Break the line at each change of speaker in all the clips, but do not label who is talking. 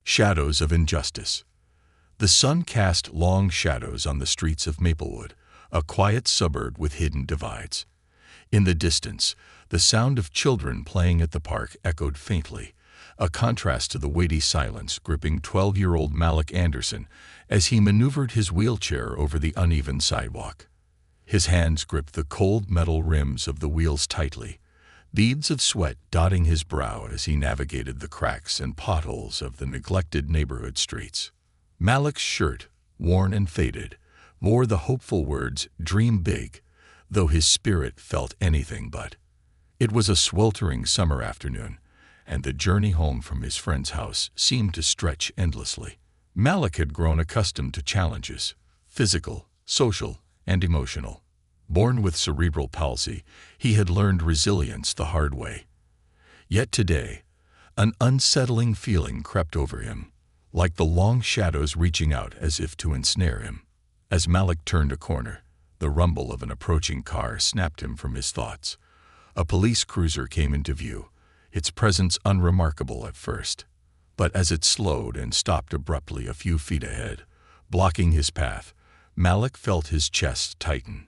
Shadows of injustice. The sun cast long shadows on the streets of Maplewood, a quiet suburb with hidden divides. In the distance, the sound of children playing at the park echoed faintly, a contrast to the weighty silence gripping 12-year-old Malik Anderson as he maneuvered his wheelchair over the uneven sidewalk. His hands gripped the cold metal rims of the wheels tightly, beads of sweat dotting his brow as he navigated the cracks and potholes of the neglected neighborhood streets. Malik's shirt, worn and faded, bore the hopeful words, "Dream big," though his spirit felt anything but. It was a sweltering summer afternoon, and the journey home from his friend's house seemed to stretch endlessly. Malik had grown accustomed to challenges, physical, social, and emotional. Born with cerebral palsy, he had learned resilience the hard way. Yet today, an unsettling feeling crept over him, like the long shadows reaching out as if to ensnare him. As Malik turned a corner, the rumble of an approaching car snapped him from his thoughts. A police cruiser came into view, its presence unremarkable at first. But as it slowed and stopped abruptly a few feet ahead, blocking his path, Malik felt his chest tighten.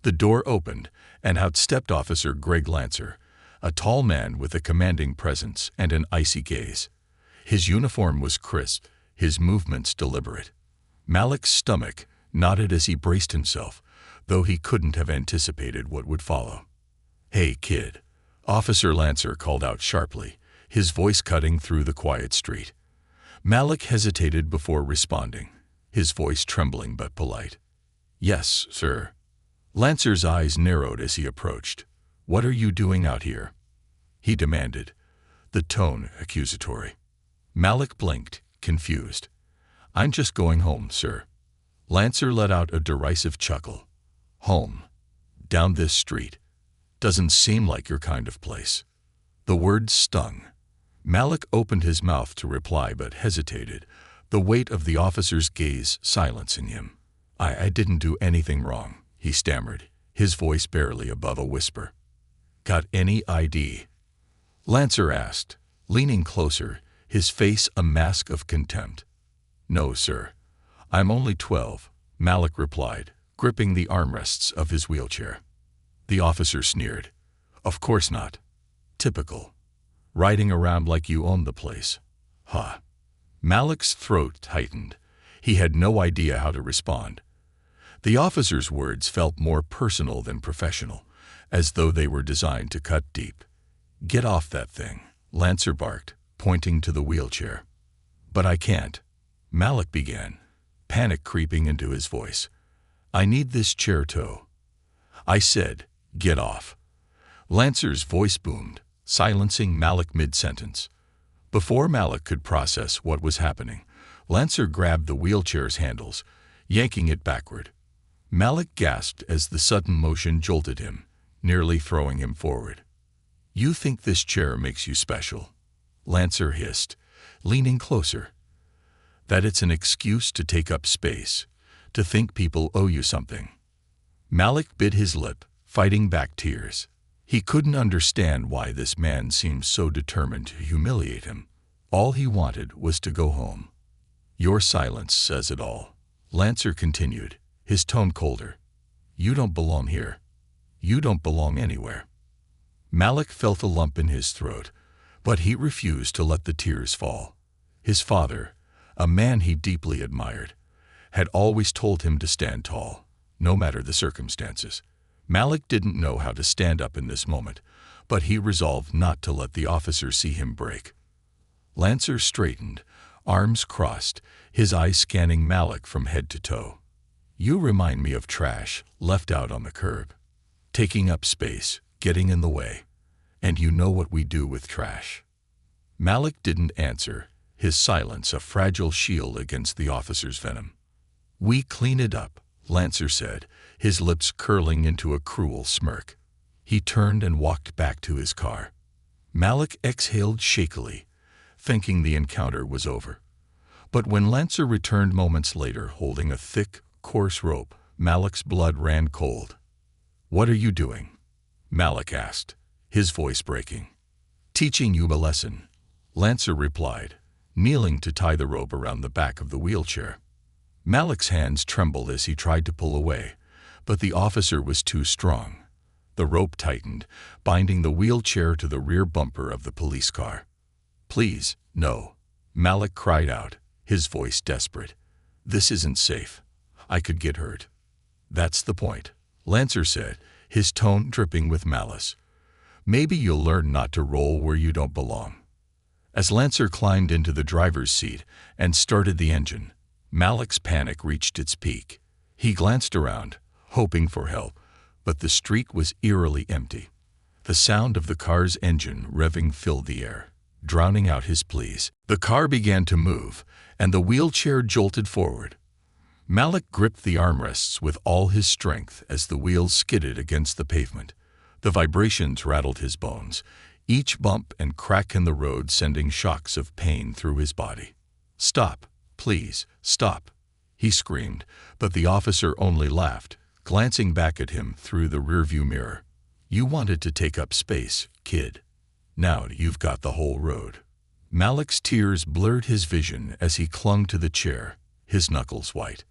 The door opened, and out stepped Officer Greg Lancer, a tall man with a commanding presence and an icy gaze. His uniform was crisp, his movements deliberate. Malik's stomach knotted as he braced himself, though he couldn't have anticipated what would follow. "Hey, kid," Officer Lancer called out sharply, his voice cutting through the quiet street. Malik hesitated before responding, his voice trembling but polite. "Yes, sir." Lancer's eyes narrowed as he approached. "What are you doing out here?" he demanded, the tone accusatory. Malik blinked, confused. "I'm just going home, sir." Lancer let out a derisive chuckle. "Home? Down this street? Doesn't seem like your kind of place." The words stung. Malik opened his mouth to reply but hesitated, the weight of the officer's gaze silencing him. I didn't do anything wrong," he stammered, his voice barely above a whisper. "Got any ID?" Lancer asked, leaning closer, his face a mask of contempt. "No, sir. I'm only 12, Malik replied, gripping the armrests of his wheelchair. The officer sneered. "Of course not. Typical. Riding around like you own the place. Huh." Malik's throat tightened. He had no idea how to respond. The officer's words felt more personal than professional, as though they were designed to cut deep. "Get off that thing," Lancer barked, pointing to the wheelchair. "But I can't," Malik began, panic creeping into his voice. "I need this chair tow." "I said, get off." Lancer's voice boomed, silencing Malik mid-sentence. Before Malik could process what was happening, Lancer grabbed the wheelchair's handles, yanking it backward. Malik gasped as the sudden motion jolted him, nearly throwing him forward. "You think this chair makes you special?" Lancer hissed, leaning closer. "That it's an excuse to take up space, to think people owe you something." Malik bit his lip, fighting back tears. He couldn't understand why this man seemed so determined to humiliate him. All he wanted was to go home. "Your silence says it all," Lancer continued, his tone colder. "You don't belong here. You don't belong anywhere." Malik felt a lump in his throat, but he refused to let the tears fall. His father, a man he deeply admired, had always told him to stand tall, no matter the circumstances. Malik didn't know how to stand up in this moment, but he resolved not to let the officer see him break. Lancer straightened, arms crossed, his eyes scanning Malik from head to toe. "You remind me of trash left out on the curb. Taking up space, getting in the way. And you know what we do with trash." Malik didn't answer, his silence a fragile shield against the officer's venom. "We clean it up," Lancer said, his lips curling into a cruel smirk. He turned and walked back to his car. Malik exhaled shakily, thinking the encounter was over. But when Lancer returned moments later holding a thick, coarse rope, Malik's blood ran cold. "What are you doing?" Malik asked, his voice breaking. "Teaching you a lesson," Lancer replied, kneeling to tie the rope around the back of the wheelchair. Malik's hands trembled as he tried to pull away, but the officer was too strong. The rope tightened, binding the wheelchair to the rear bumper of the police car. "Please, no," Malik cried out, his voice desperate. "This isn't safe. I could get hurt." "That's the point," Lancer said, his tone dripping with malice. "Maybe you'll learn not to roll where you don't belong." As Lancer climbed into the driver's seat and started the engine, Malik's panic reached its peak. He glanced around, hoping for help, but the street was eerily empty. The sound of the car's engine revving filled the air, drowning out his pleas. The car began to move, and the wheelchair jolted forward. Malik gripped the armrests with all his strength as the wheels skidded against the pavement. The vibrations rattled his bones, each bump and crack in the road sending shocks of pain through his body. "Stop, please, stop," he screamed, but the officer only laughed, glancing back at him through the rearview mirror. "You wanted to take up space, kid. Now you've got the whole road." Malik's tears blurred his vision as he clung to the chair, his knuckles white.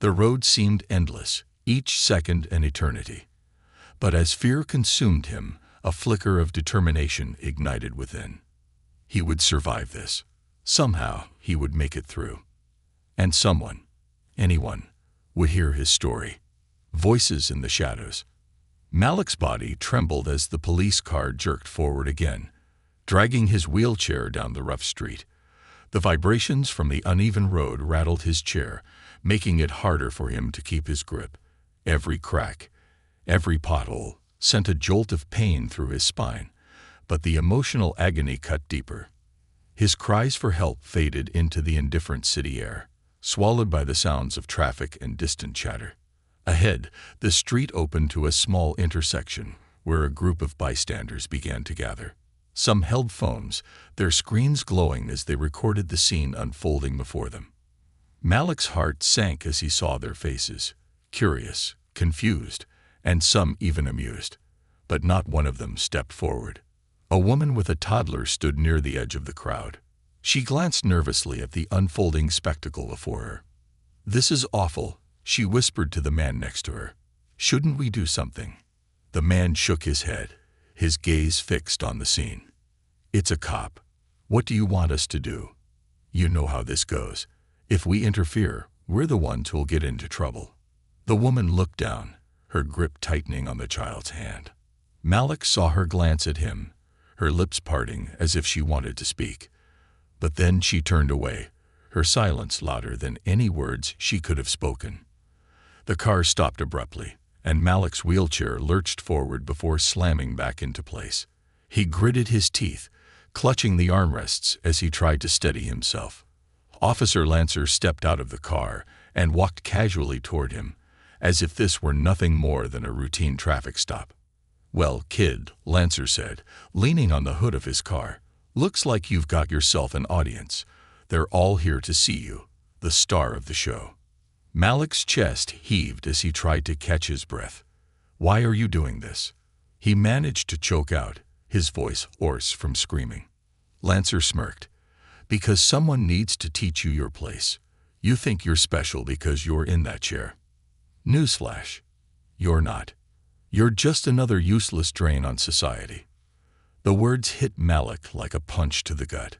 The road seemed endless, each second an eternity. But as fear consumed him, a flicker of determination ignited within. He would survive this. Somehow he would make it through. And someone, anyone, would hear his story. Voices in the shadows. Malik's body trembled as the police car jerked forward again, dragging his wheelchair down the rough street. The vibrations from the uneven road rattled his chair, making it harder for him to keep his grip. Every crack, every pothole, sent a jolt of pain through his spine, but the emotional agony cut deeper. His cries for help faded into the indifferent city air, swallowed by the sounds of traffic and distant chatter. Ahead, the street opened to a small intersection where a group of bystanders began to gather. Some held phones, their screens glowing as they recorded the scene unfolding before them. Malik's heart sank as he saw their faces, curious, confused, and some even amused. But not one of them stepped forward. A woman with a toddler stood near the edge of the crowd. She glanced nervously at the unfolding spectacle before her. "This is awful," she whispered to the man next to her. "Shouldn't we do something?" The man shook his head, his gaze fixed on the scene. "It's a cop. What do you want us to do? You know how this goes. If we interfere, we're the ones who'll get into trouble." The woman looked down, her grip tightening on the child's hand. Malik saw her glance at him, her lips parting as if she wanted to speak. But then she turned away, her silence louder than any words she could have spoken. The car stopped abruptly, and Malik's wheelchair lurched forward before slamming back into place. He gritted his teeth, clutching the armrests as he tried to steady himself. Officer Lancer stepped out of the car and walked casually toward him, as if this were nothing more than a routine traffic stop. "Well, kid," Lancer said, leaning on the hood of his car, "looks like you've got yourself an audience. They're all here to see you, the star of the show." Malik's chest heaved as he tried to catch his breath. "Why are you doing this?" He managed to choke out, his voice hoarse from screaming. Lancer smirked. "Because someone needs to teach you your place. You think you're special because you're in that chair. Newsflash. You're not. You're just another useless drain on society." The words hit Malik like a punch to the gut.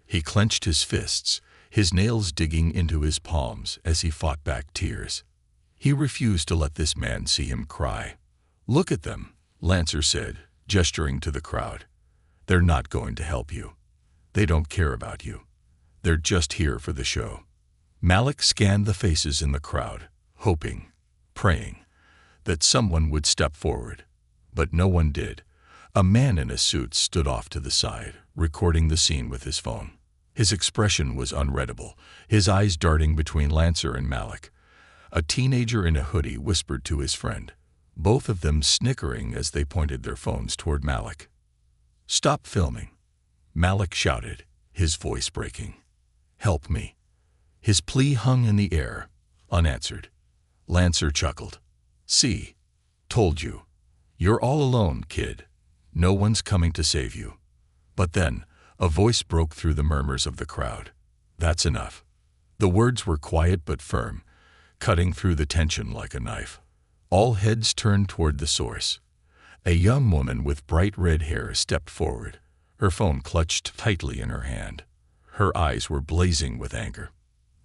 He clenched his fists, his nails digging into his palms as he fought back tears. He refused to let this man see him cry. "Look at them," Lancer said, gesturing to the crowd. "They're not going to help you. They don't care about you. They're just here for the show." Malik scanned the faces in the crowd, hoping, praying, that someone would step forward. But no one did. A man in a suit stood off to the side, recording the scene with his phone. His expression was unreadable, his eyes darting between Lancer and Malik. A teenager in a hoodie whispered to his friend, both of them snickering as they pointed their phones toward Malik. "Stop filming," Malik shouted, his voice breaking. "Help me." His plea hung in the air, unanswered. Lancer chuckled. "See, told you. You're all alone, kid. No one's coming to save you." But then, A voice broke through the murmurs of the crowd. "That's enough." The words were quiet but firm, cutting through the tension like a knife. All heads turned toward the source. A young woman with bright red hair stepped forward, her phone clutched tightly in her hand. Her eyes were blazing with anger.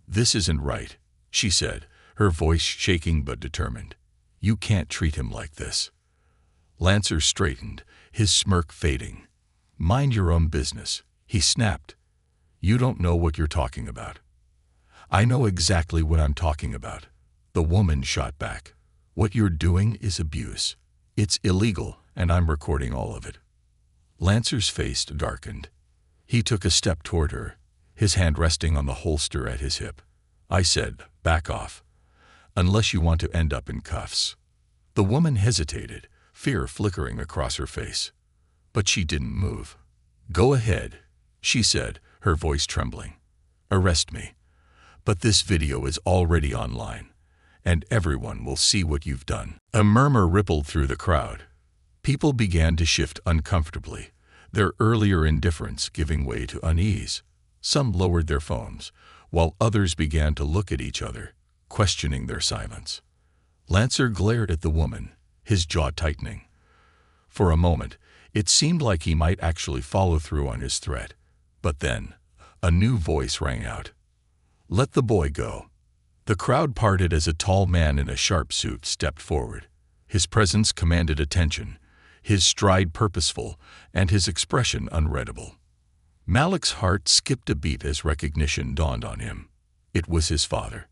"This isn't right," she said, her voice shaking but determined. "You can't treat him like this." Lancer straightened, his smirk fading. "Mind your own business," he snapped. "You don't know what you're talking about." "I know exactly what I'm talking about," the woman shot back. "What you're doing is abuse. It's illegal, and I'm recording all of it." Lancer's face darkened. He took a step toward her, his hand resting on the holster at his hip. "I said, back off. Unless you want to end up in cuffs." The woman hesitated, fear flickering across her face. But she didn't move. "Go ahead," she said, her voice trembling. "Arrest me. But this video is already online, and everyone will see what you've done." A murmur rippled through the crowd. People began to shift uncomfortably, their earlier indifference giving way to unease. Some lowered their phones, while others began to look at each other, questioning their silence. Lancer glared at the woman, his jaw tightening. For a moment, it seemed like he might actually follow through on his threat. But then, a new voice rang out. "Let the boy go." The crowd parted as a tall man in a sharp suit stepped forward. His presence commanded attention, his stride purposeful, and his expression unreadable. Malik's heart skipped a beat as recognition dawned on him. It was his father.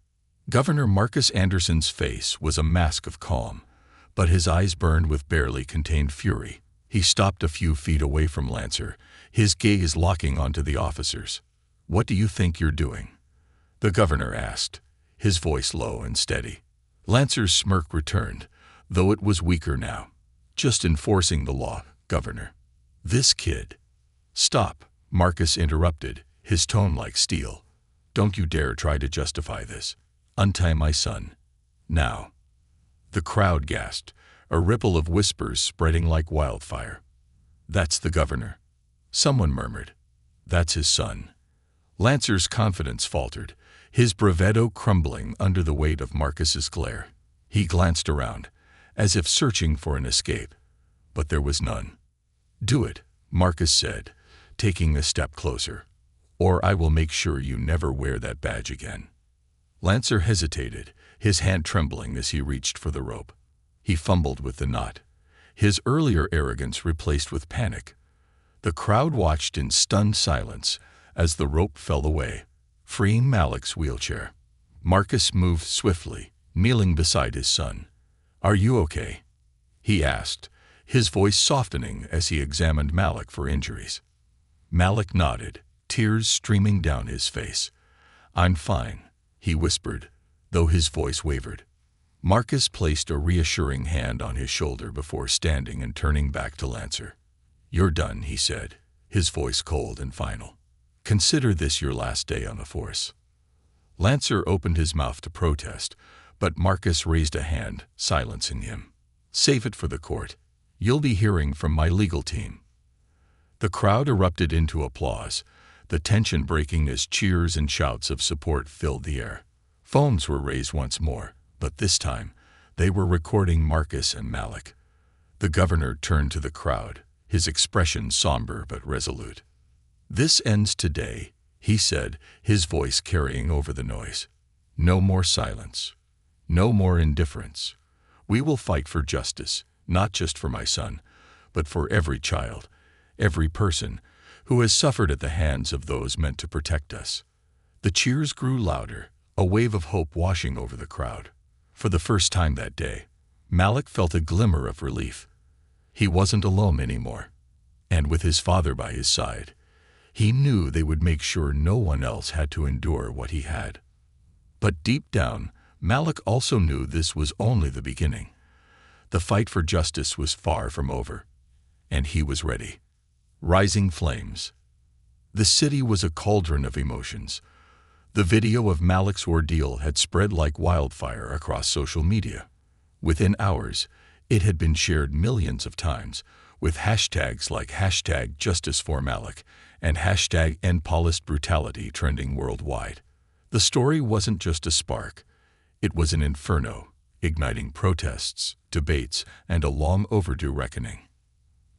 Governor Marcus Anderson's face was a mask of calm, but his eyes burned with barely contained fury. He stopped a few feet away from Lancer, his gaze locking onto the officers. "What do you think you're doing?" the governor asked, his voice low and steady. Lancer's smirk returned, though it was weaker now. "Just enforcing the law, Governor." "This kid—" "Stop," Marcus interrupted, his tone like steel. "Don't you dare try to justify this. Untie my son. Now." The crowd gasped, a ripple of whispers spreading like wildfire. "That's the governor." Someone murmured. "That's his son." Lancer's confidence faltered, his bravado crumbling under the weight of Marcus's glare. He glanced around, as if searching for an escape, but there was none. "Do it," Marcus said, taking a step closer, "or I will make sure you never wear that badge again." Lancer hesitated, his hand trembling as he reached for the rope. He fumbled with the knot, his earlier arrogance replaced with panic. The crowd watched in stunned silence as the rope fell away, freeing Malik's wheelchair. Marcus moved swiftly, kneeling beside his son. "Are you okay?" he asked, his voice softening as he examined Malik for injuries. Malik nodded, tears streaming down his face. "I'm fine," he whispered, though his voice wavered. Marcus placed a reassuring hand on his shoulder before standing and turning back to Lancer. "You're done," he said, his voice cold and final. "Consider this your last day on the force." Lancer opened his mouth to protest, but Marcus raised a hand, silencing him. "Save it for the court. You'll be hearing from my legal team." The crowd erupted into applause, the tension breaking as cheers and shouts of support filled the air. Phones were raised once more, but this time they were recording Marcus and Malik. The governor turned to the crowd, his expression somber but resolute. "This ends today," he said, his voice carrying over the noise. "No more silence. No more indifference. We will fight for justice, not just for my son, but for every child, every person who has suffered at the hands of those meant to protect us." The cheers grew louder, a wave of hope washing over the crowd. For the first time that day, Malik felt a glimmer of relief. He wasn't alone anymore, and with his father by his side, he knew they would make sure no one else had to endure what he had. But deep down, Malik also knew this was only the beginning. The fight for justice was far from over, and he was ready. Rising flames. The city was a cauldron of emotions. The video of Malik's ordeal had spread like wildfire across social media. Within hours, it had been shared millions of times, with hashtags like #JusticeForMalik and hashtag End Police Brutality trending worldwide. The story wasn't just a spark. It was an inferno, igniting protests, debates, and a long overdue reckoning.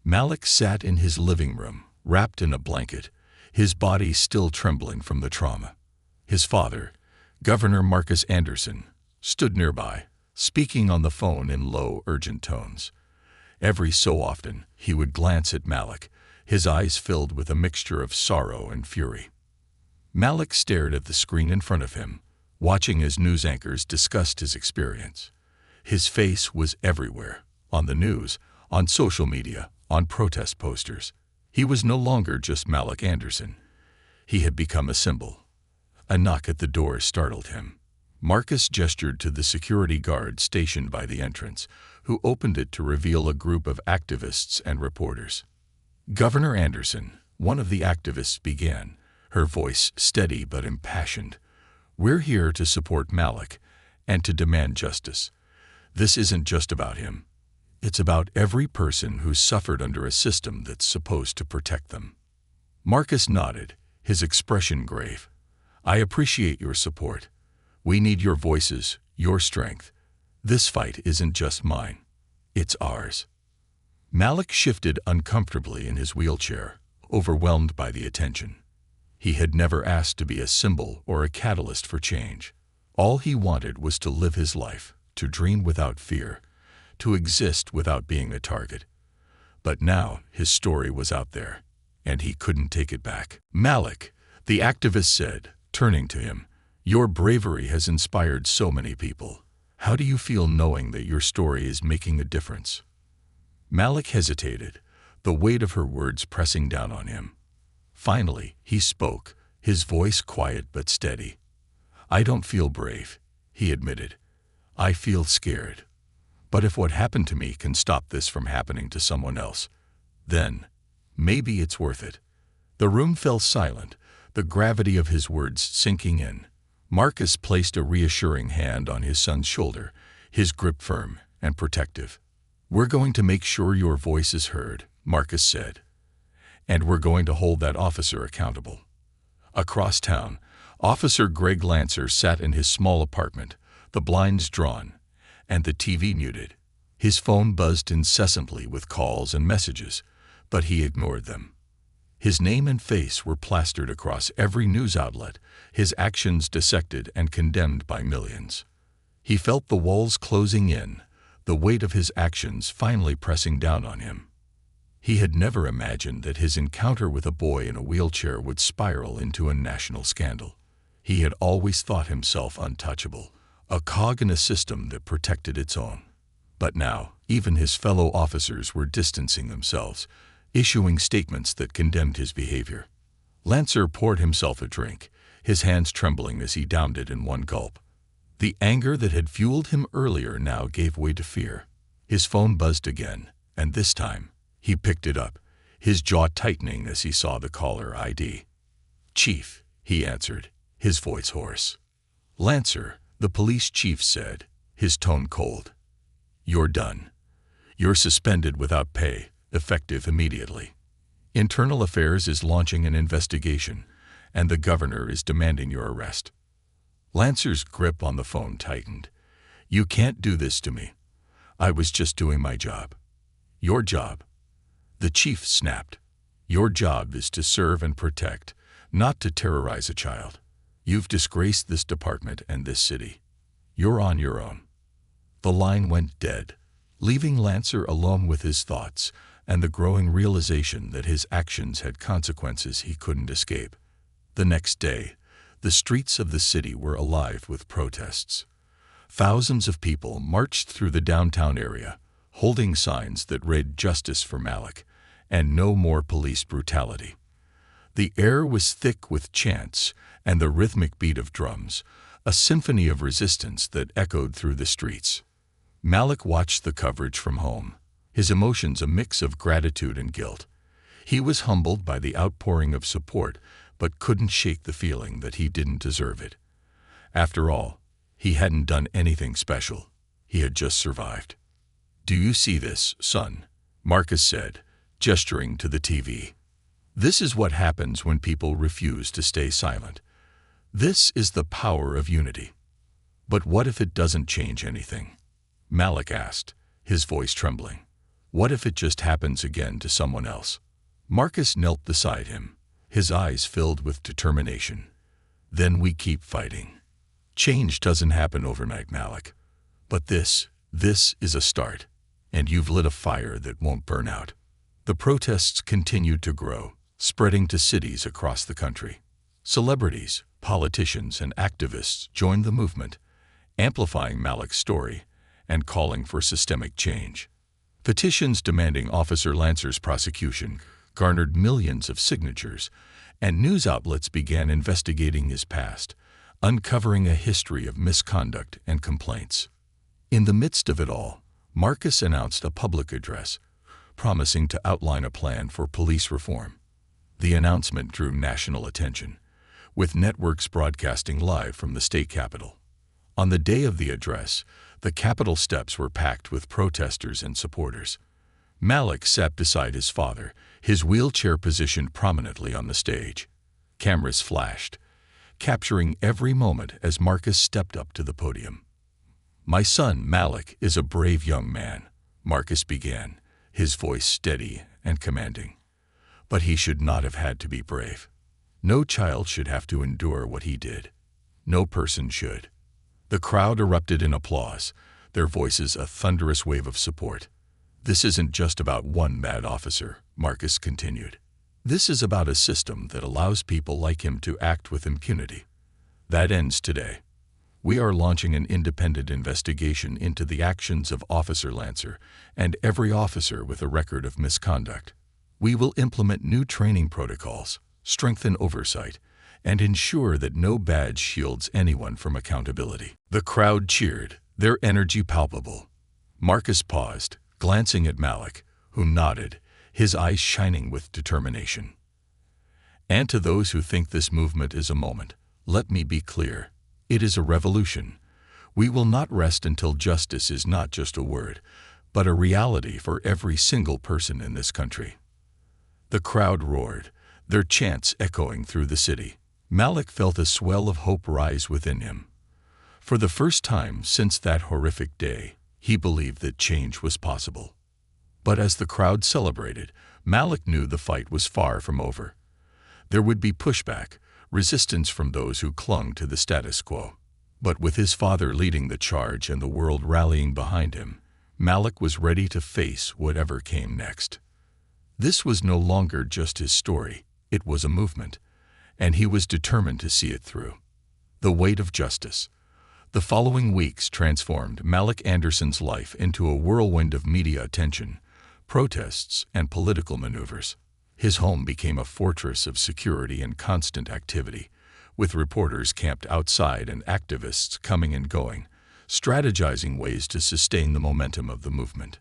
Malik sat in his living room, wrapped in a blanket, his body still trembling from the trauma. His father, Governor Marcus Anderson, stood nearby, speaking on the phone in low, urgent tones. Every so often, he would glance at Malik, his eyes filled with a mixture of sorrow and fury. Malik stared at the screen in front of him, watching as news anchors discussed his experience. His face was everywhere, on the news, on social media, on protest posters. He was no longer just Malik Anderson. He had become a symbol. A knock at the door startled him. Marcus gestured to the security guard stationed by the entrance, who opened it to reveal a group of activists and reporters. Governor Anderson, one of the activists, began, her voice steady but impassioned. "We're here to support Malik and to demand justice. This isn't just about him. It's about every person who's suffered under a system that's supposed to protect them." Marcus nodded, his expression grave. "I appreciate your support. We need your voices, your strength. This fight isn't just mine. It's ours." Malik shifted uncomfortably in his wheelchair, overwhelmed by the attention. He had never asked to be a symbol or a catalyst for change. All he wanted was to live his life, to dream without fear, to exist without being a target. But now his story was out there, and he couldn't take it back. "Malik," the activist said, turning to him, "your bravery has inspired so many people. How do you feel knowing that your story is making a difference?" Malik hesitated, the weight of her words pressing down on him. Finally, he spoke, his voice quiet but steady. "I don't feel brave," he admitted. "I feel scared. But if what happened to me can stop this from happening to someone else, then maybe it's worth it." The room fell silent, the gravity of his words sinking in. Marcus placed a reassuring hand on his son's shoulder, his grip firm and protective. "We're going to make sure your voice is heard," Marcus said. "And we're going to hold that officer accountable." Across town, Officer Greg Lancer sat in his small apartment, the blinds drawn, and the TV muted. His phone buzzed incessantly with calls and messages, but he ignored them. His name and face were plastered across every news outlet, his actions dissected and condemned by millions. He felt the walls closing in, the weight of his actions finally pressing down on him. He had never imagined that his encounter with a boy in a wheelchair would spiral into a national scandal. He had always thought himself untouchable, a cog in a system that protected its own. But now, even his fellow officers were distancing themselves, issuing statements that condemned his behavior. Lancer poured himself a drink, his hands trembling as he downed it in one gulp. The anger that had fueled him earlier now gave way to fear. His phone buzzed again, and this time, he picked it up, his jaw tightening as he saw the caller ID. "Chief," he answered, his voice hoarse. "Lancer," the police chief said, his tone cold. "You're done. You're suspended without pay, effective immediately. Internal Affairs is launching an investigation, and the governor is demanding your arrest." Lancer's grip on the phone tightened. "You can't do this to me. I was just doing my job." "Your job?" The chief snapped. "Your job is to serve and protect, not to terrorize a child. You've disgraced this department and this city. You're on your own." The line went dead, leaving Lancer alone with his thoughts and the growing realization that his actions had consequences he couldn't escape. The next day, the streets of the city were alive with protests. Thousands of people marched through the downtown area, holding signs that read "Justice for Malik" and "No more police brutality." The air was thick with chants and the rhythmic beat of drums, a symphony of resistance that echoed through the streets. Malik watched the coverage from home, his emotions a mix of gratitude and guilt. He was humbled by the outpouring of support, but couldn't shake the feeling that he didn't deserve it. After all, he hadn't done anything special. He had just survived. "Do you see this, son?" Marcus said, gesturing to the TV. This is what happens when people refuse to stay silent. This is the power of unity. But what if it doesn't change anything? Malik asked, his voice trembling. What if it just happens again to someone else? Marcus knelt beside him, his eyes filled with determination. Then we keep fighting. Change doesn't happen overnight, Malik. But this is a start. And you've lit a fire that won't burn out. The protests continued to grow, spreading to cities across the country. Celebrities, politicians, and activists joined the movement, amplifying Malik's story and calling for systemic change. Petitions demanding Officer Lancer's prosecution garnered millions of signatures, and news outlets began investigating his past, uncovering a history of misconduct and complaints. In the midst of it all, Marcus announced a public address, promising to outline a plan for police reform. The announcement drew national attention, with networks broadcasting live from the state capitol. On the day of the address, the Capitol steps were packed with protesters and supporters. Malik sat beside his father, his wheelchair positioned prominently on the stage. Cameras flashed, capturing every moment as Marcus stepped up to the podium. "My son, Malik, is a brave young man," Marcus began, his voice steady and commanding. "But he should not have had to be brave. No child should have to endure what he did. No person should." The crowd erupted in applause, their voices a thunderous wave of support. "This isn't just about one bad officer," Marcus continued. "This is about a system that allows people like him to act with impunity. That ends today. We are launching an independent investigation into the actions of Officer Lancer and every officer with a record of misconduct. We will implement new training protocols, strengthen oversight, and ensure that no badge shields anyone from accountability." The crowd cheered, their energy palpable. Marcus paused, glancing at Malik, who nodded, his eyes shining with determination. "And to those who think this movement is a moment, let me be clear. It is a revolution. We will not rest until justice is not just a word, but a reality for every single person in this country." The crowd roared, their chants echoing through the city. Malik felt a swell of hope rise within him. For the first time since that horrific day, he believed that change was possible. But as the crowd celebrated, Malik knew the fight was far from over. There would be pushback, resistance from those who clung to the status quo. But with his father leading the charge and the world rallying behind him, Malik was ready to face whatever came next. This was no longer just his story, it was a movement, and he was determined to see it through. The weight of justice. The following weeks transformed Malik Anderson's life into a whirlwind of media attention, protests, and political maneuvers. His home became a fortress of security and constant activity, with reporters camped outside and activists coming and going, strategizing ways to sustain the momentum of the movement.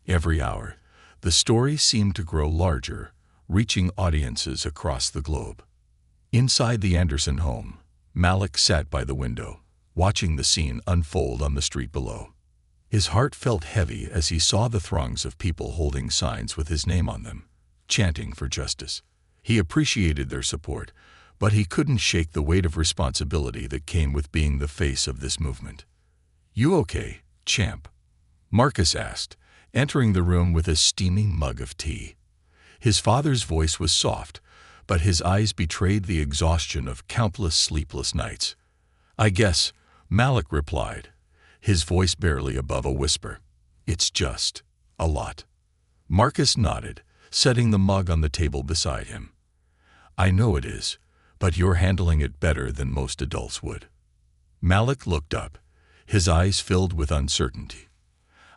Every hour, the story seemed to grow larger, reaching audiences across the globe. Inside the Anderson home, Malik sat by the window, watching the scene unfold on the street below. His heart felt heavy as he saw the throngs of people holding signs with his name on them, chanting for justice. He appreciated their support, but he couldn't shake the weight of responsibility that came with being the face of this movement. "You okay, champ?" Marcus asked, entering the room with a steaming mug of tea. His father's voice was soft, but his eyes betrayed the exhaustion of countless sleepless nights. "I guess," Malik replied, his voice barely above a whisper. "It's just a lot." Marcus nodded, setting the mug on the table beside him. "I know it is, but you're handling it better than most adults would." Malik looked up, his eyes filled with uncertainty.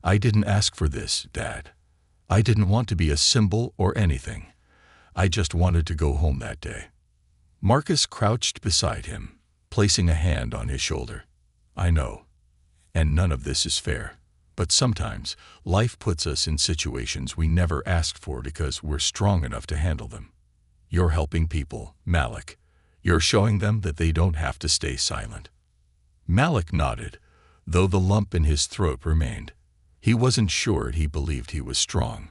"I didn't ask for this, Dad. I didn't want to be a symbol or anything. I just wanted to go home that day." Marcus crouched beside him, placing a hand on his shoulder. "I know, and none of this is fair, but sometimes life puts us in situations we never asked for because we're strong enough to handle them. You're helping people, Malik. You're showing them that they don't have to stay silent." Malik nodded, though the lump in his throat remained. He wasn't sure he believed he was strong,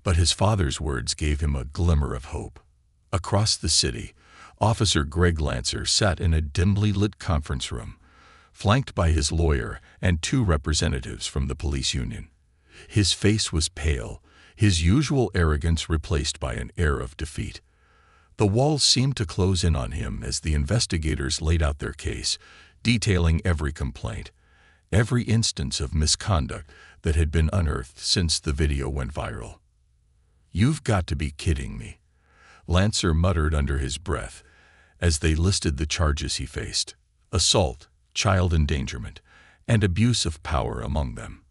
but his father's words gave him a glimmer of hope. Across the city, Officer Greg Lancer sat in a dimly lit conference room, flanked by his lawyer and two representatives from the police union. His face was pale, his usual arrogance replaced by an air of defeat. The walls seemed to close in on him as the investigators laid out their case, detailing every complaint, every instance of misconduct that had been unearthed since the video went viral. "You've got to be kidding me," Lancer muttered under his breath as they listed the charges he faced: assault, child endangerment, and abuse of power among them.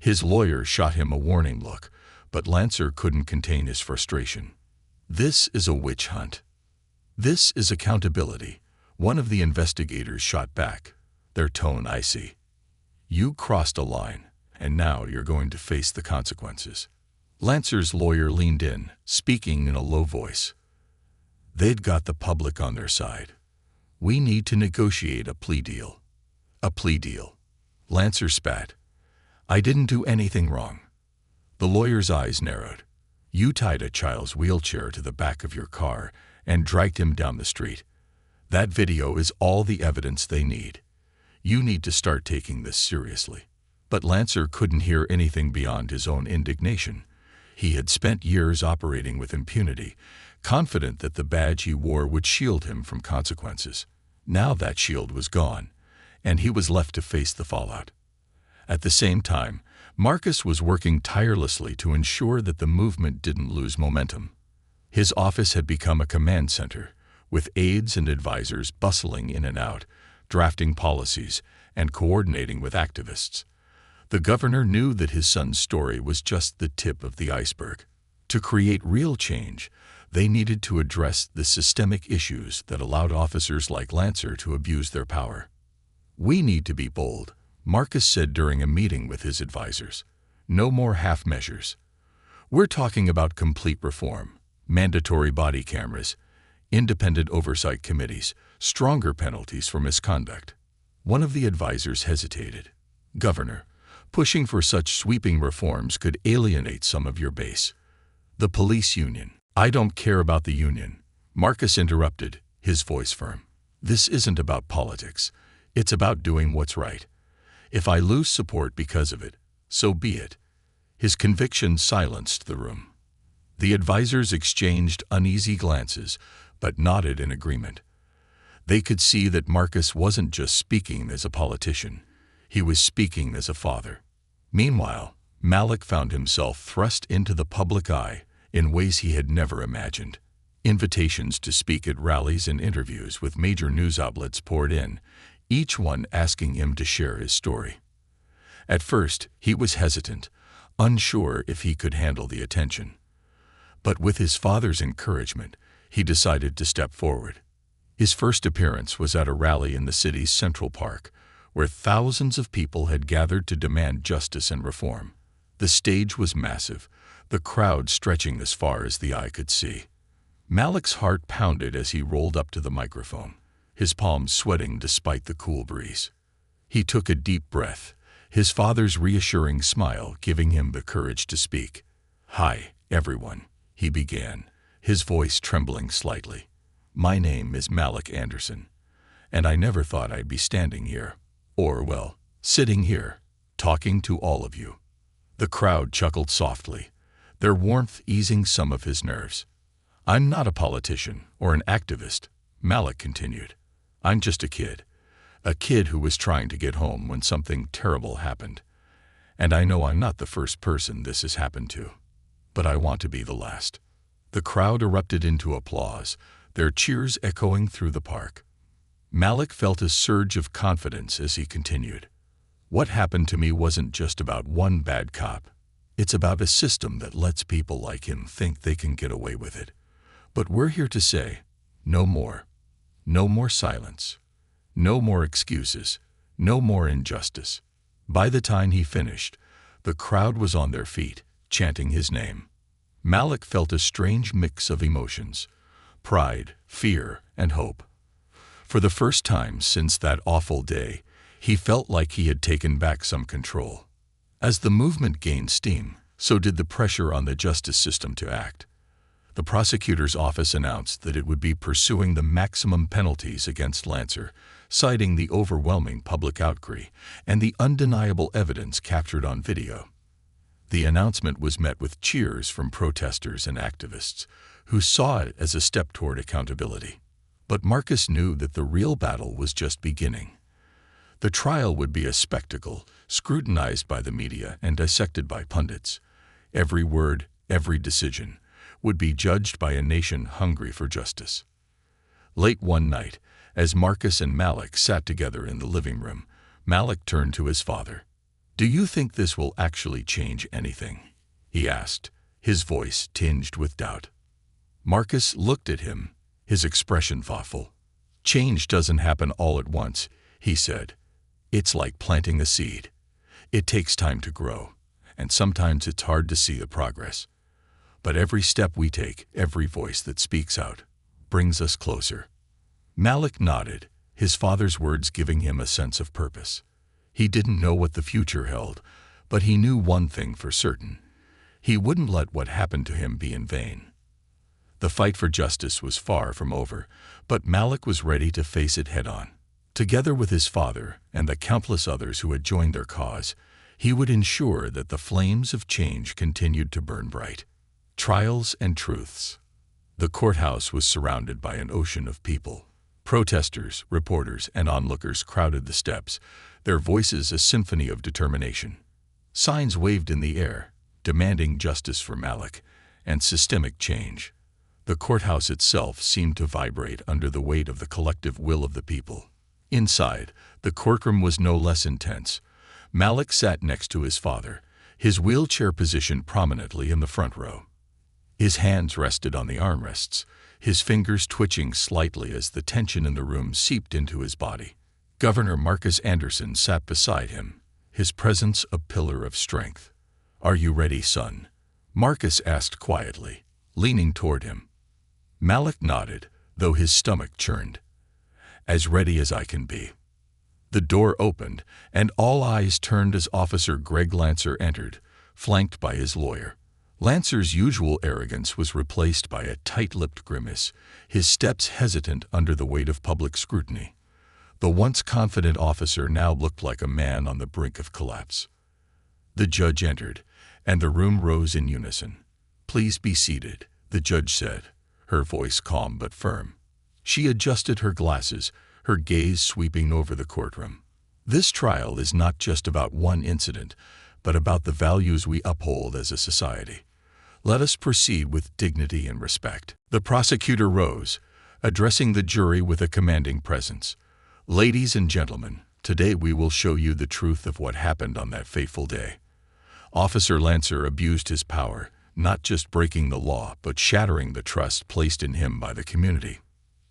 His lawyer shot him a warning look, but Lancer couldn't contain his frustration. "This is a witch hunt. This is accountability," one of the investigators shot back, their tone icy. "You crossed a line, and now you're going to face the consequences." Lancer's lawyer leaned in, speaking in a low voice. "They'd got the public on their side. We need to negotiate a plea deal." "A plea deal?" Lancer spat. "I didn't do anything wrong." The lawyer's eyes narrowed. "You tied a child's wheelchair to the back of your car and dragged him down the street. That video is all the evidence they need. You need to start taking this seriously." But Lancer couldn't hear anything beyond his own indignation. He had spent years operating with impunity, confident that the badge he wore would shield him from consequences. Now that shield was gone, and he was left to face the fallout. At the same time, Marcus was working tirelessly to ensure that the movement didn't lose momentum. His office had become a command center, with aides and advisors bustling in and out, drafting policies and coordinating with activists. The governor knew that his son's story was just the tip of the iceberg. To create real change, they needed to address the systemic issues that allowed officers like Lancer to abuse their power. "We need to be bold," Marcus said during a meeting with his advisors. "No more half measures. We're talking about complete reform, mandatory body cameras, independent oversight committees, stronger penalties for misconduct." One of the advisors hesitated. "Governor, pushing for such sweeping reforms could alienate some of your base." "The police union." "I don't care about the union," Marcus interrupted, his voice firm. "This isn't about politics. It's about doing what's right. If I lose support because of it, so be it." His conviction silenced the room. The advisors exchanged uneasy glances, but nodded in agreement. They could see that Marcus wasn't just speaking as a politician. He was speaking as a father. Meanwhile, Malik found himself thrust into the public eye in ways he had never imagined. Invitations to speak at rallies and interviews with major news outlets poured in, each one asking him to share his story. At first, he was hesitant, unsure if he could handle the attention. But with his father's encouragement, he decided to step forward. His first appearance was at a rally in the city's Central Park, where thousands of people had gathered to demand justice and reform. The stage was massive, the crowd stretching as far as the eye could see. Malik's heart pounded as he rolled up to the microphone, his palms sweating despite the cool breeze. He took a deep breath, his father's reassuring smile giving him the courage to speak. "Hi, everyone," he began, his voice trembling slightly. "My name is Malik Anderson, and I never thought I'd be standing here, or, well, sitting here, talking to all of you." The crowd chuckled softly, their warmth easing some of his nerves. "I'm not a politician or an activist," Malik continued. "I'm just a kid who was trying to get home when something terrible happened. And I know I'm not the first person this has happened to, but I want to be the last." The crowd erupted into applause, their cheers echoing through the park. Malik felt a surge of confidence as he continued. "What happened to me wasn't just about one bad cop. It's about a system that lets people like him think they can get away with it. But we're here to say, no more. No more silence. No more excuses. No more injustice." By the time he finished, the crowd was on their feet, chanting his name. Malik felt a strange mix of emotions: pride, fear, and hope. For the first time since that awful day, he felt like he had taken back some control. As the movement gained steam, so did the pressure on the justice system to act. The prosecutor's office announced that it would be pursuing the maximum penalties against Lancer, citing the overwhelming public outcry and the undeniable evidence captured on video. The announcement was met with cheers from protesters and activists, who saw it as a step toward accountability. But Marcus knew that the real battle was just beginning. The trial would be a spectacle, scrutinized by the media and dissected by pundits. Every word, every decision, would be judged by a nation hungry for justice. Late one night, as Marcus and Malik sat together in the living room, Malik turned to his father. "Do you think this will actually change anything?" he asked, his voice tinged with doubt. Marcus looked at him, his expression thoughtful. "Change doesn't happen all at once," he said. "It's like planting a seed. It takes time to grow, and sometimes it's hard to see the progress. But every step we take, every voice that speaks out, brings us closer." Malik nodded, his father's words giving him a sense of purpose. He didn't know what the future held, but he knew one thing for certain. He wouldn't let what happened to him be in vain. The fight for justice was far from over, but Malik was ready to face it head-on. Together with his father and the countless others who had joined their cause, he would ensure that the flames of change continued to burn bright. Trials and truths. The courthouse was surrounded by an ocean of people. Protesters, reporters, and onlookers crowded the steps, their voices a symphony of determination. Signs waved in the air, demanding justice for Malik and systemic change. The courthouse itself seemed to vibrate under the weight of the collective will of the people. Inside, the courtroom was no less intense. Malik sat next to his father, his wheelchair positioned prominently in the front row. His hands rested on the armrests, his fingers twitching slightly as the tension in the room seeped into his body. Governor Marcus Anderson sat beside him, his presence a pillar of strength. "Are you ready, son?" Marcus asked quietly, leaning toward him. Malik nodded, though his stomach churned. "As ready as I can be." The door opened, and all eyes turned as Officer Greg Lancer entered, flanked by his lawyer. Lancer's usual arrogance was replaced by a tight-lipped grimace, his steps hesitant under the weight of public scrutiny. The once confident officer now looked like a man on the brink of collapse. The judge entered, and the room rose in unison. "Please be seated," the judge said, her voice calm but firm. She adjusted her glasses, her gaze sweeping over the courtroom. "This trial is not just about one incident, but about the values we uphold as a society. Let us proceed with dignity and respect." The prosecutor rose, addressing the jury with a commanding presence. "Ladies and gentlemen, today we will show you the truth of what happened on that fateful day. Officer Lancer abused his power, not just breaking the law, but shattering the trust placed in him by the community."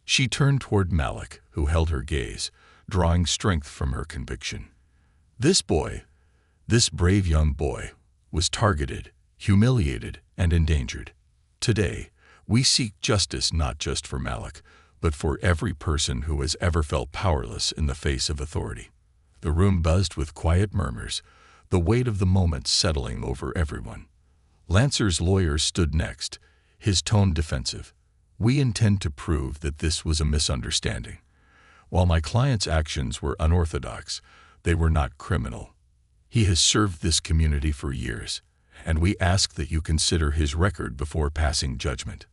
She turned toward Malik, who held her gaze, drawing strength from her conviction. This boy, this brave young boy, was targeted, humiliated, and endangered. Today, we seek justice not just for Malik, but for every person who has ever felt powerless in the face of authority. The room buzzed with quiet murmurs, the weight of the moment settling over everyone. Lancer's lawyer stood next, his tone defensive. "We intend to prove that this was a misunderstanding. While my client's actions were unorthodox, they were not criminal. He has served this community for years, and we ask that you consider his record before passing judgment."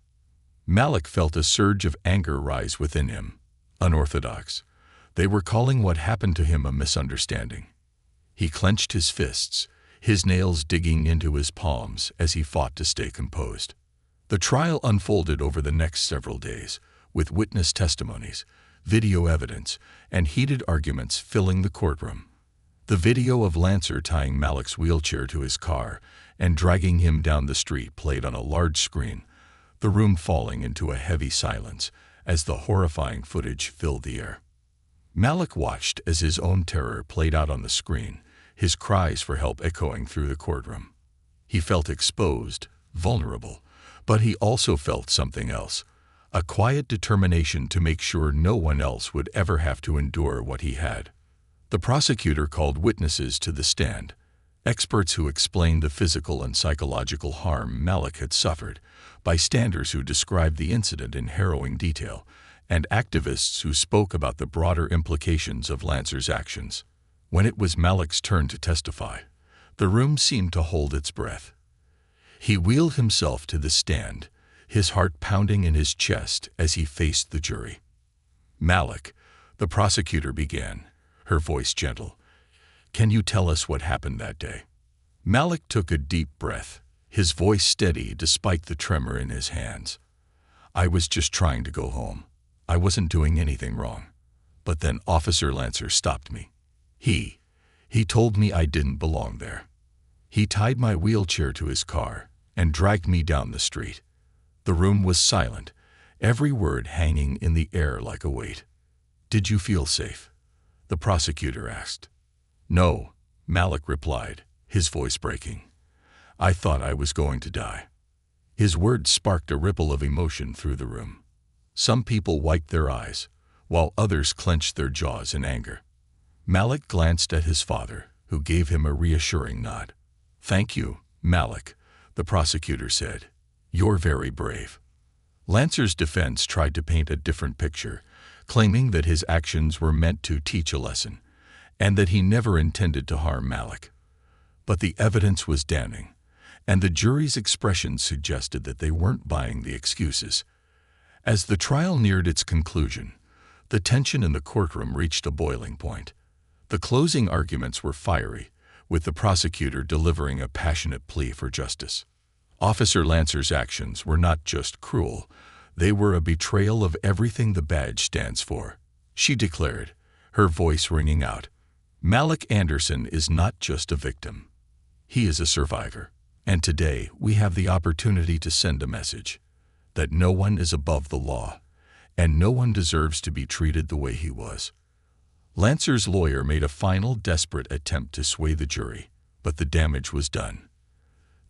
Malik felt a surge of anger rise within him. Unorthodox. They were calling what happened to him a misunderstanding. He clenched his fists, his nails digging into his palms as he fought to stay composed. The trial unfolded over the next several days, with witness testimonies, video evidence, and heated arguments filling the courtroom. The video of Lancer tying Malik's wheelchair to his car and dragging him down the street played on a large screen, the room falling into a heavy silence as the horrifying footage filled the air. Malik watched as his own terror played out on the screen, his cries for help echoing through the courtroom. He felt exposed, vulnerable, but he also felt something else, a quiet determination to make sure no one else would ever have to endure what he had. The prosecutor called witnesses to the stand. Experts who explained the physical and psychological harm Malik had suffered, bystanders who described the incident in harrowing detail, and activists who spoke about the broader implications of Lancer's actions. When it was Malik's turn to testify, the room seemed to hold its breath. He wheeled himself to the stand, his heart pounding in his chest as he faced the jury. "Malik," the prosecutor began, her voice gentle, "can you tell us what happened that day?" Malik took a deep breath, his voice steady despite the tremor in his hands. "I was just trying to go home. I wasn't doing anything wrong. But then Officer Lancer stopped me. He told me I didn't belong there. He tied my wheelchair to his car and dragged me down the street." The room was silent, every word hanging in the air like a weight. "Did you feel safe?" the prosecutor asked. "No," Malik replied, his voice breaking. "I thought I was going to die." His words sparked a ripple of emotion through the room. Some people wiped their eyes, while others clenched their jaws in anger. Malik glanced at his father, who gave him a reassuring nod. "Thank you, Malik," the prosecutor said. "You're very brave." Lancer's defense tried to paint a different picture, claiming that his actions were meant to teach a lesson, and that he never intended to harm Malik. But the evidence was damning, and the jury's expressions suggested that they weren't buying the excuses. As the trial neared its conclusion, the tension in the courtroom reached a boiling point. The closing arguments were fiery, with the prosecutor delivering a passionate plea for justice. Officer Lancer's actions were not just cruel, they were a betrayal of everything the badge stands for, she declared, her voice ringing out. "Malik Anderson is not just a victim. He is a survivor, and today we have the opportunity to send a message that no one is above the law, and no one deserves to be treated the way he was." Lancer's lawyer made a final desperate attempt to sway the jury, but the damage was done.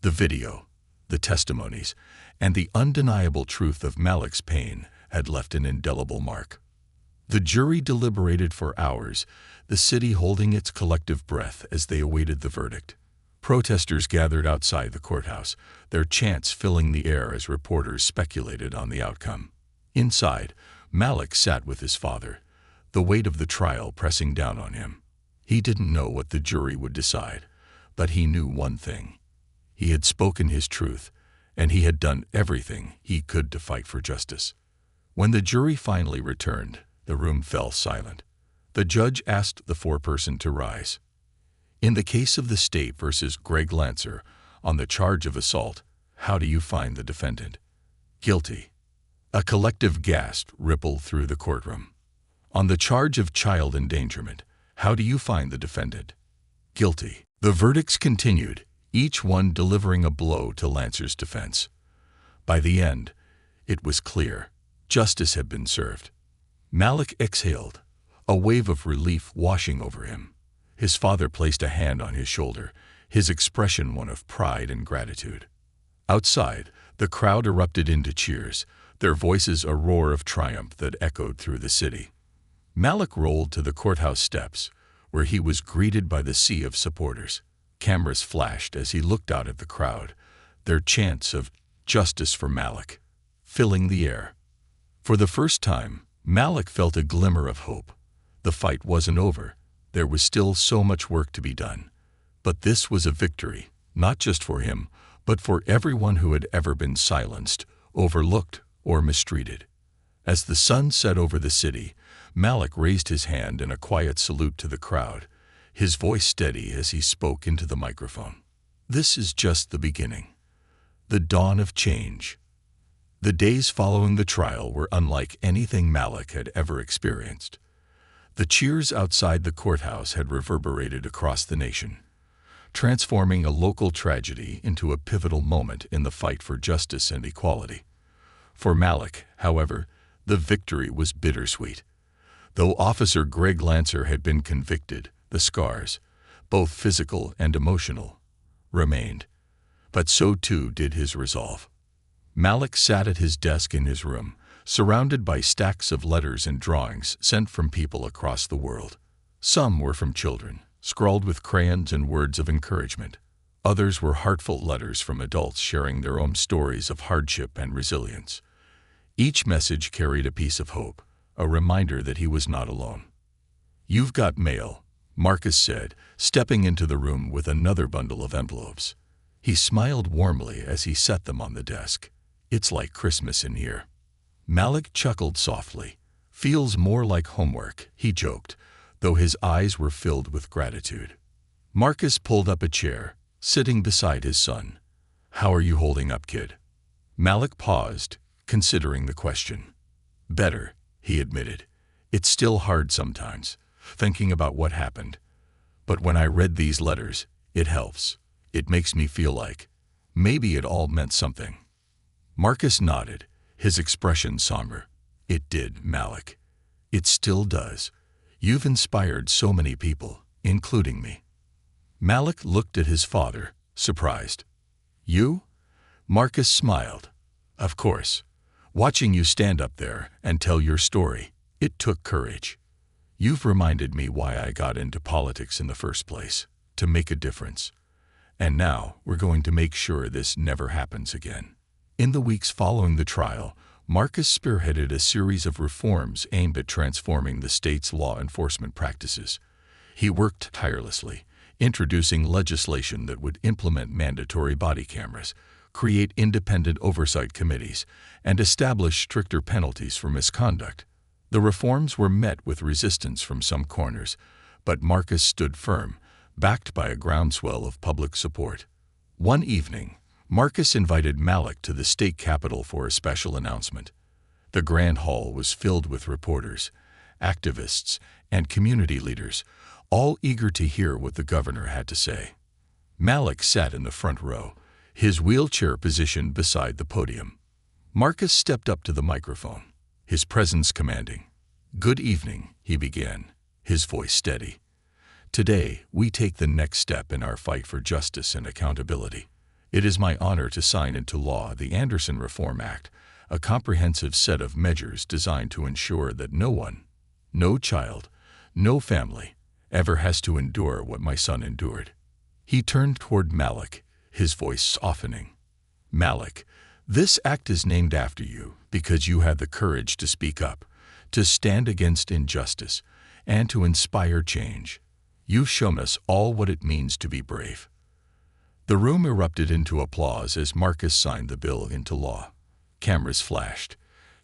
The video, the testimonies, and the undeniable truth of Malik's pain had left an indelible mark. The jury deliberated for hours, the city holding its collective breath as they awaited the verdict. Protesters gathered outside the courthouse, their chants filling the air as reporters speculated on the outcome. Inside, Malik sat with his father, the weight of the trial pressing down on him. He didn't know what the jury would decide, but he knew one thing. He had spoken his truth, and he had done everything he could to fight for justice. When the jury finally returned, the room fell silent. The judge asked the foreperson to rise. "In the case of the state versus Greg Lancer, on the charge of assault, how do you find the defendant?" "Guilty." A collective gasp rippled through the courtroom. "On the charge of child endangerment, how do you find the defendant?" "Guilty." The verdicts continued, each one delivering a blow to Lancer's defense. By the end, it was clear. Justice had been served. Malik exhaled, a wave of relief washing over him. His father placed a hand on his shoulder, his expression one of pride and gratitude. Outside, the crowd erupted into cheers, their voices a roar of triumph that echoed through the city. Malik rolled to the courthouse steps, where he was greeted by the sea of supporters. Cameras flashed as he looked out at the crowd, their chants of "Justice for Malik" filling the air. For the first time, Malik felt a glimmer of hope. The fight wasn't over. There was still so much work to be done. But this was a victory, not just for him, but for everyone who had ever been silenced, overlooked, or mistreated. As the sun set over the city, Malik raised his hand in a quiet salute to the crowd, his voice steady as he spoke into the microphone. "This is just the beginning. The dawn of change." The days following the trial were unlike anything Malik had ever experienced. The cheers outside the courthouse had reverberated across the nation, transforming a local tragedy into a pivotal moment in the fight for justice and equality. For Malik, however, the victory was bittersweet. Though Officer Greg Lancer had been convicted, the scars, both physical and emotional, remained. But so too did his resolve. Malik sat at his desk in his room, surrounded by stacks of letters and drawings sent from people across the world. Some were from children, scrawled with crayons and words of encouragement. Others were heartfelt letters from adults sharing their own stories of hardship and resilience. Each message carried a piece of hope, a reminder that he was not alone. "You've got mail," Marcus said, stepping into the room with another bundle of envelopes. He smiled warmly as he set them on the desk. "It's like Christmas in here." Malik chuckled softly. "Feels more like homework," he joked, though his eyes were filled with gratitude. Marcus pulled up a chair, sitting beside his son. "How are you holding up, kid?" Malik paused, considering the question. "Better," he admitted. "It's still hard sometimes, thinking about what happened. But when I read these letters, it helps. It makes me feel like maybe it all meant something." Marcus nodded, his expression somber. "It did, Malik. It still does. You've inspired so many people, including me." Malik looked at his father, surprised. "You?" Marcus smiled. "Of course. Watching you stand up there and tell your story, it took courage. You've reminded me why I got into politics in the first place, to make a difference. And now we're going to make sure this never happens again." In the weeks following the trial, Marcus spearheaded a series of reforms aimed at transforming the state's law enforcement practices. He worked tirelessly, introducing legislation that would implement mandatory body cameras, create independent oversight committees, and establish stricter penalties for misconduct. The reforms were met with resistance from some corners, but Marcus stood firm, backed by a groundswell of public support. One evening, Marcus invited Malik to the state capitol for a special announcement. The grand hall was filled with reporters, activists, and community leaders, all eager to hear what the governor had to say. Malik sat in the front row, his wheelchair positioned beside the podium. Marcus stepped up to the microphone, his presence commanding. "Good evening," he began, his voice steady. "Today, we take the next step in our fight for justice and accountability. It is my honor to sign into law the Anderson Reform Act, a comprehensive set of measures designed to ensure that no one, no child, no family, ever has to endure what my son endured." He turned toward Malik, his voice softening. "Malik, this act is named after you because you had the courage to speak up, to stand against injustice, and to inspire change. You've shown us all what it means to be brave." The room erupted into applause as Marcus signed the bill into law. Cameras flashed,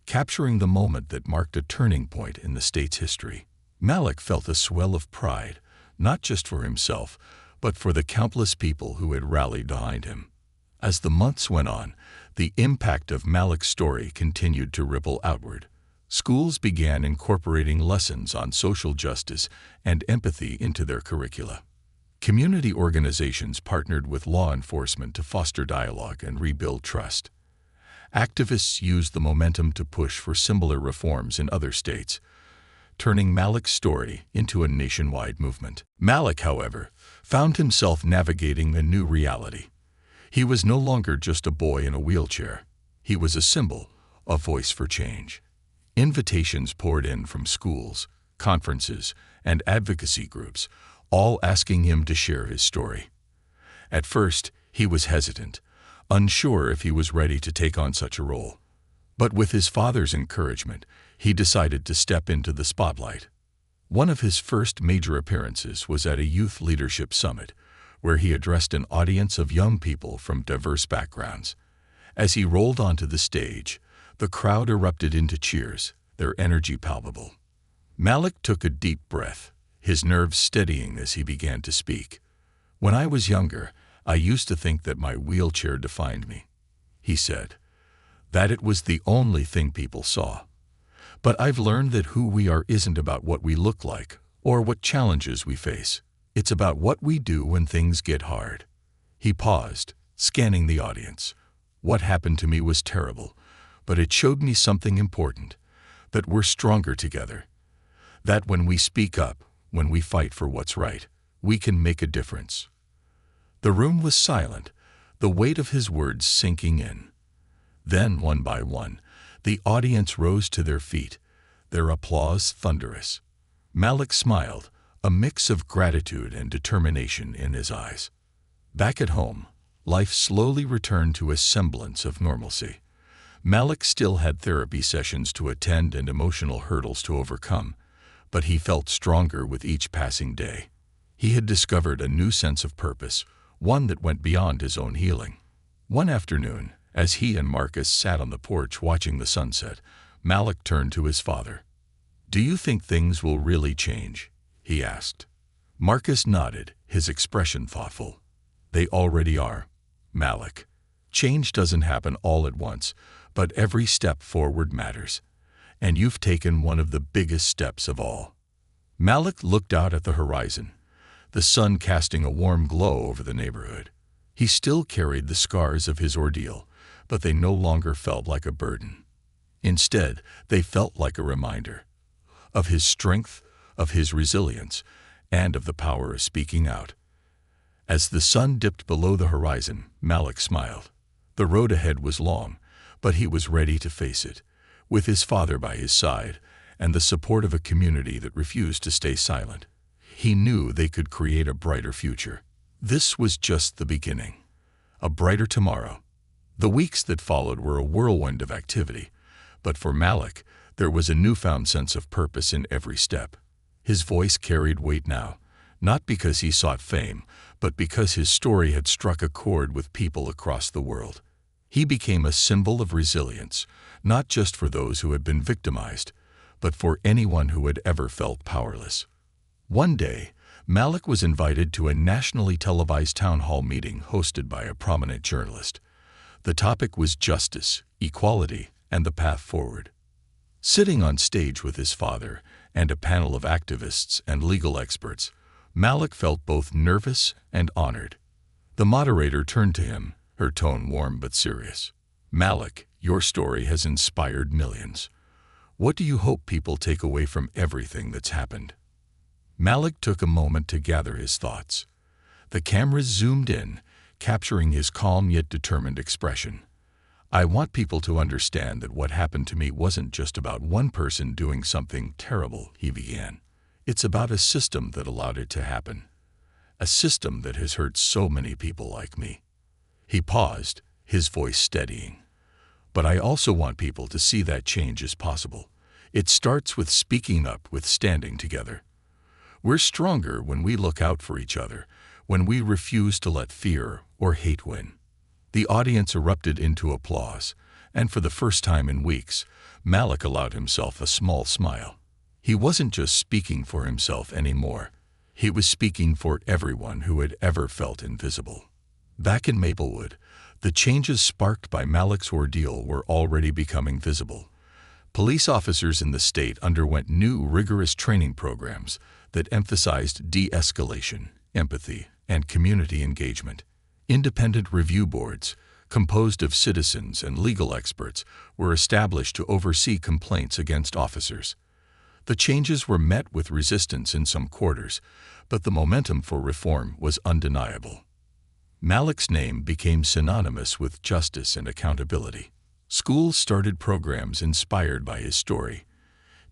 capturing the moment that marked a turning point in the state's history. Malik felt a swell of pride, not just for himself, but for the countless people who had rallied behind him. As the months went on, the impact of Malik's story continued to ripple outward. Schools began incorporating lessons on social justice and empathy into their curricula. Community organizations partnered with law enforcement to foster dialogue and rebuild trust. Activists used the momentum to push for similar reforms in other states, turning Malik's story into a nationwide movement. Malik, however, found himself navigating a new reality. He was no longer just a boy in a wheelchair. He was a symbol, a voice for change. Invitations poured in from schools, conferences, and advocacy groups, all asking him to share his story. At first, he was hesitant, unsure if he was ready to take on such a role. But with his father's encouragement, he decided to step into the spotlight. One of his first major appearances was at a youth leadership summit, where he addressed an audience of young people from diverse backgrounds. As he rolled onto the stage, the crowd erupted into cheers, their energy palpable. Malik took a deep breath, his nerves steadying as he began to speak. "When I was younger, I used to think that my wheelchair defined me," he said, "that it was the only thing people saw. But I've learned that who we are isn't about what we look like or what challenges we face. It's about what we do when things get hard." He paused, scanning the audience. "What happened to me was terrible, but it showed me something important, that we're stronger together. That when we speak up, when we fight for what's right, we can make a difference." The room was silent, the weight of his words sinking in. Then, one by one, the audience rose to their feet, their applause thunderous. Malik smiled, a mix of gratitude and determination in his eyes. Back at home, life slowly returned to a semblance of normalcy. Malik still had therapy sessions to attend and emotional hurdles to overcome, but he felt stronger with each passing day. He had discovered a new sense of purpose, one that went beyond his own healing. One afternoon, as he and Marcus sat on the porch watching the sunset, Malik turned to his father. "Do you think things will really change?" he asked. Marcus nodded, his expression thoughtful. "They already are, Malik. Change doesn't happen all at once, but every step forward matters. And you've taken one of the biggest steps of all." Malik looked out at the horizon, the sun casting a warm glow over the neighborhood. He still carried the scars of his ordeal, but they no longer felt like a burden. Instead, they felt like a reminder of his strength, of his resilience, and of the power of speaking out. As the sun dipped below the horizon, Malik smiled. The road ahead was long, but he was ready to face it, with his father by his side and the support of a community that refused to stay silent. He knew they could create a brighter future. This was just the beginning. A brighter tomorrow. The weeks that followed were a whirlwind of activity, but for Malik, there was a newfound sense of purpose in every step. His voice carried weight now, not because he sought fame, but because his story had struck a chord with people across the world. He became a symbol of resilience, not just for those who had been victimized, but for anyone who had ever felt powerless. One day, Malik was invited to a nationally televised town hall meeting hosted by a prominent journalist. The topic was justice, equality, and the path forward. Sitting on stage with his father and a panel of activists and legal experts, Malik felt both nervous and honored. The moderator turned to him, her tone warm but serious. "Malik, your story has inspired millions. What do you hope people take away from everything that's happened?" Malik took a moment to gather his thoughts. The cameras zoomed in, capturing his calm yet determined expression. "I want people to understand that what happened to me wasn't just about one person doing something terrible," he began. "It's about a system that allowed it to happen. A system that has hurt so many people like me." He paused, his voice steadying. "But I also want people to see that change is possible. It starts with speaking up, with standing together. We're stronger when we look out for each other, when we refuse to let fear or hate win." The audience erupted into applause, and for the first time in weeks, Malik allowed himself a small smile. He wasn't just speaking for himself anymore. He was speaking for everyone who had ever felt invisible. Back in Maplewood, the changes sparked by Malik's ordeal were already becoming visible. Police officers in the state underwent new, rigorous training programs that emphasized de-escalation, empathy, and community engagement. Independent review boards, composed of citizens and legal experts, were established to oversee complaints against officers. The changes were met with resistance in some quarters, but the momentum for reform was undeniable. Malik's name became synonymous with justice and accountability. Schools started programs inspired by his story,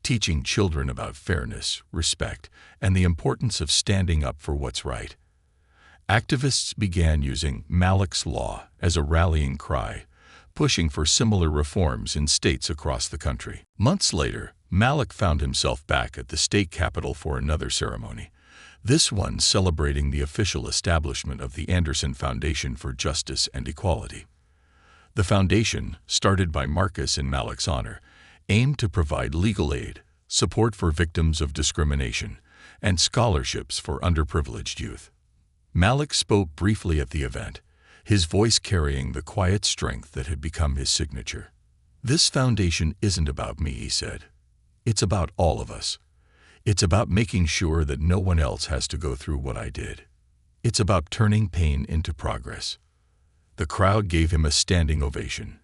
teaching children about fairness, respect, and the importance of standing up for what's right. Activists began using Malik's Law as a rallying cry, pushing for similar reforms in states across the country. Months later, Malik found himself back at the state capitol for another ceremony, this one celebrating the official establishment of the Anderson Foundation for Justice and Equality. The foundation, started by Marcus in Malik's honor, aimed to provide legal aid, support for victims of discrimination, and scholarships for underprivileged youth. Malik spoke briefly at the event, his voice carrying the quiet strength that had become his signature. "This foundation isn't about me," he said. "It's about all of us. It's about making sure that no one else has to go through what I did. It's about turning pain into progress." The crowd gave him a standing ovation.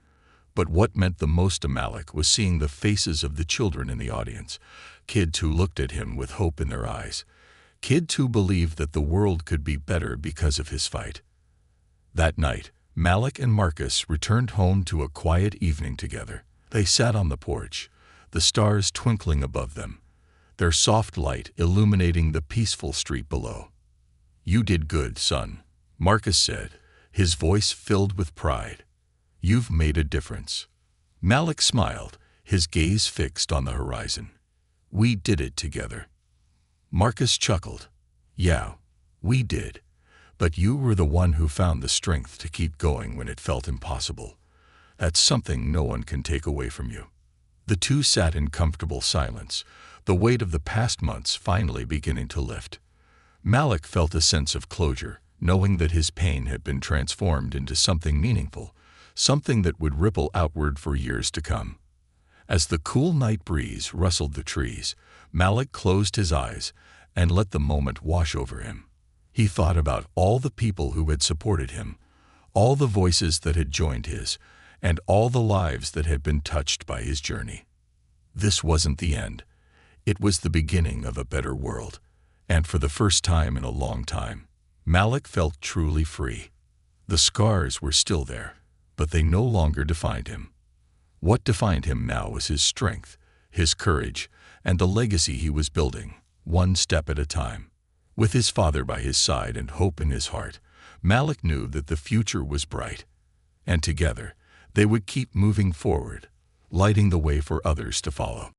But what meant the most to Malik was seeing the faces of the children in the audience, kids who looked at him with hope in their eyes, kids who believed that the world could be better because of his fight. That night, Malik and Marcus returned home to a quiet evening together. They sat on the porch, the stars twinkling above them. their soft light illuminating the peaceful street below. "You did good, son," Marcus said, his voice filled with pride. "You've made a difference." Malik smiled, his gaze fixed on the horizon. "We did it together." Marcus chuckled. "Yeah, we did. But you were the one who found the strength to keep going when it felt impossible. That's something no one can take away from you." The two sat in comfortable silence, the weight of the past months finally beginning to lift. Malik felt a sense of closure, knowing that his pain had been transformed into something meaningful, something that would ripple outward for years to come. As the cool night breeze rustled the trees, Malik closed his eyes and let the moment wash over him. He thought about all the people who had supported him, all the voices that had joined his, and all the lives that had been touched by his journey. This wasn't the end. It was the beginning of a better world, and for the first time in a long time, Malik felt truly free. The scars were still there, but they no longer defined him. What defined him now was his strength, his courage, and the legacy he was building, one step at a time. With his father by his side and hope in his heart, Malik knew that the future was bright. And together, they would keep moving forward, lighting the way for others to follow.